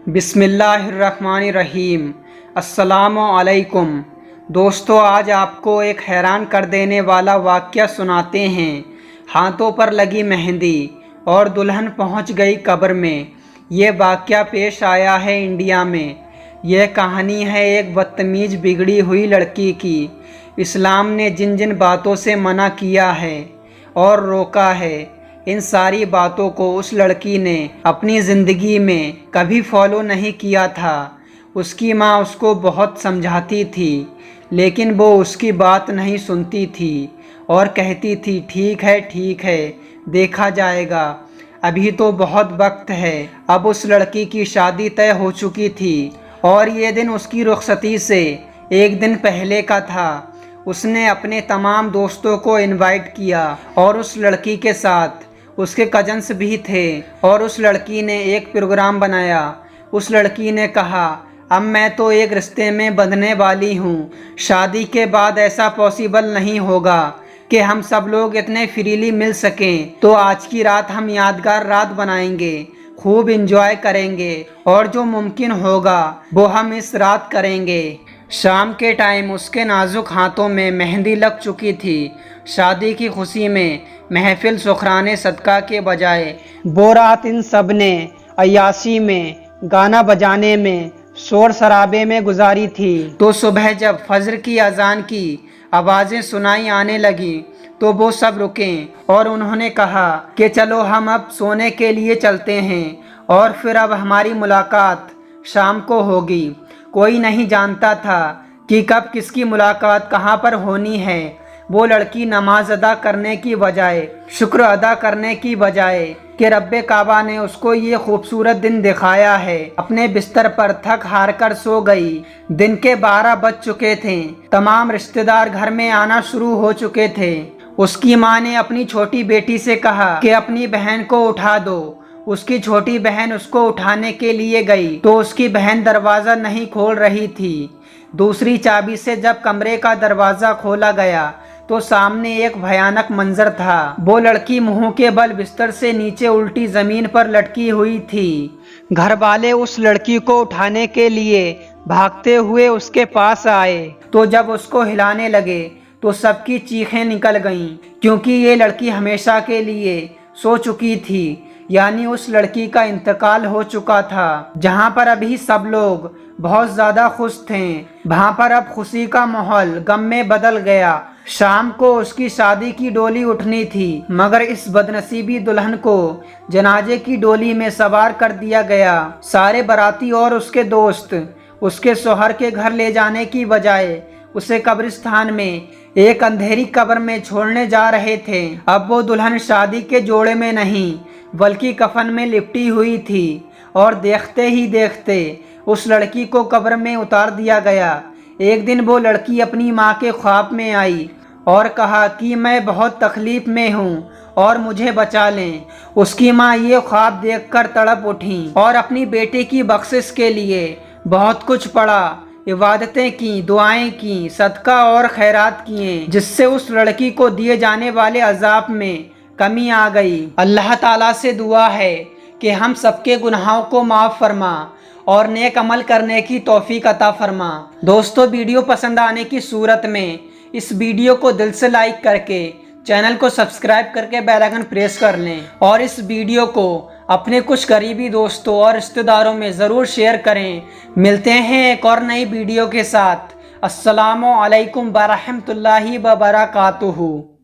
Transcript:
बिस्मिल्लाहिर्रहमानिर्रहीम। अस्सलामु अलैकुम। दोस्तों, आज आपको एक हैरान कर देने वाला वाक़या सुनाते हैं। हाथों पर लगी मेहंदी और दुल्हन पहुंच गई कब्र में। ये वाक़या पेश आया है इंडिया में। यह कहानी है एक बदतमीज़ बिगड़ी हुई लड़की की। इस्लाम ने जिन जिन बातों से मना किया है और रोका है, इन सारी बातों को उस लड़की ने अपनी ज़िंदगी में कभी फॉलो नहीं किया था। उसकी माँ उसको बहुत समझाती थी, लेकिन वो उसकी बात नहीं सुनती थी और कहती थी ठीक है, देखा जाएगा, अभी तो बहुत वक्त है। अब उस लड़की की शादी तय हो चुकी थी और ये दिन उसकी रुखसती से एक दिन पहले का था। उसने अपने तमाम दोस्तों को इनवाइट किया और उस लड़की के साथ उसके कजन्स भी थे और उस लड़की ने एक प्रोग्राम बनाया। उस लड़की ने कहा, अब मैं तो एक रिश्ते में बंधने वाली हूँ, शादी के बाद ऐसा पॉसिबल नहीं होगा कि हम सब लोग इतने फ्रीली मिल सकें। तो आज की रात हम यादगार रात बनाएंगे, खूब इंजॉय करेंगे और जो मुमकिन होगा वो हम इस रात करेंगे। शाम के टाइम उसके नाजुक हाथों में मेहंदी लग चुकी थी। शादी की खुशी में महफिल सुखराने सदका के बजाय वो रात इन सब ने अय्याशी में, गाना बजाने में, शोर शराबे में गुजारी थी। तो सुबह जब फजर की अजान की आवाज़ें सुनाई आने लगी तो वो सब रुके और उन्होंने कहा कि चलो हम अब सोने के लिए चलते हैं और फिर अब हमारी मुलाकात शाम को होगी। कोई नहीं जानता था कि कब किसकी मुलाकात कहाँ पर होनी है। वो लड़की नमाज अदा करने की बजाय, शुक्र अदा करने की बजाय कि रब्बे काबा ने उसको ये खूबसूरत दिन दिखाया है, अपने बिस्तर पर थक हार कर सो गई। दिन के 12 बज चुके थे। तमाम रिश्तेदार घर में आना शुरू हो चुके थे। उसकी माँ ने अपनी छोटी बेटी से कहा कि अपनी बहन को उठा दो। उसकी छोटी बहन उसको उठाने के लिए गई तो उसकी बहन दरवाज़ा नहीं खोल रही थी। दूसरी चाबी से जब कमरे का दरवाज़ा खोला गया तो सामने एक भयानक मंजर था। वो लड़की मुंह के बल बिस्तर से नीचे उल्टी ज़मीन पर लटकी हुई थी। घर वाले उस लड़की को उठाने के लिए भागते हुए उसके पास आए तो जब उसको हिलाने लगे तो सबकी चीखें निकल गईं, क्योंकि ये लड़की हमेशा के लिए सो चुकी थी। यानी उस लड़की का इंतकाल हो चुका था। जहाँ पर अभी सब लोग बहुत ज़्यादा खुश थे, वहाँ पर अब खुशी का माहौल गम में बदल गया। शाम को उसकी शादी की डोली उठनी थी, मगर इस बदनसीबी दुल्हन को जनाजे की डोली में सवार कर दिया गया। सारे बाराती और उसके दोस्त उसके शौहर के घर ले जाने की बजाय उसे कब्रिस्तान में एक अंधेरी कब्र में छोड़ने जा रहे थे। अब वो दुल्हन शादी के जोड़े में नहीं बल्कि कफन में लिपटी हुई थी और देखते ही देखते उस लड़की को कब्र में उतार दिया गया। एक दिन वो लड़की अपनी माँ के ख्वाब में आई और कहा कि मैं बहुत तकलीफ में हूँ और मुझे बचा लें। उसकी माँ ये ख्वाब देखकर तड़प उठी और अपनी बेटे की बख्शिश के लिए बहुत कुछ पढ़ा, इबादतें की, दुआएं की, सदका और खैरात किए, जिससे उस लड़की को दिए जाने वाले अजाब में कमी आ गई। अल्लाह ताला से दुआ है कि हम सबके गुनाहों को माफ़ फरमा और नेक अमल करने की तौफीक अता फरमा। दोस्तों, वीडियो पसंद आने की सूरत में इस वीडियो को दिल से लाइक करके चैनल को सब्सक्राइब करके बेल आइकन प्रेस कर लें और इस वीडियो को अपने कुछ करीबी दोस्तों और रिश्तेदारों में ज़रूर शेयर करें। मिलते हैं एक और नई वीडियो के साथ। अस्सलामु अलैकुम व रहमतुल्लाहि व बरकातुहू।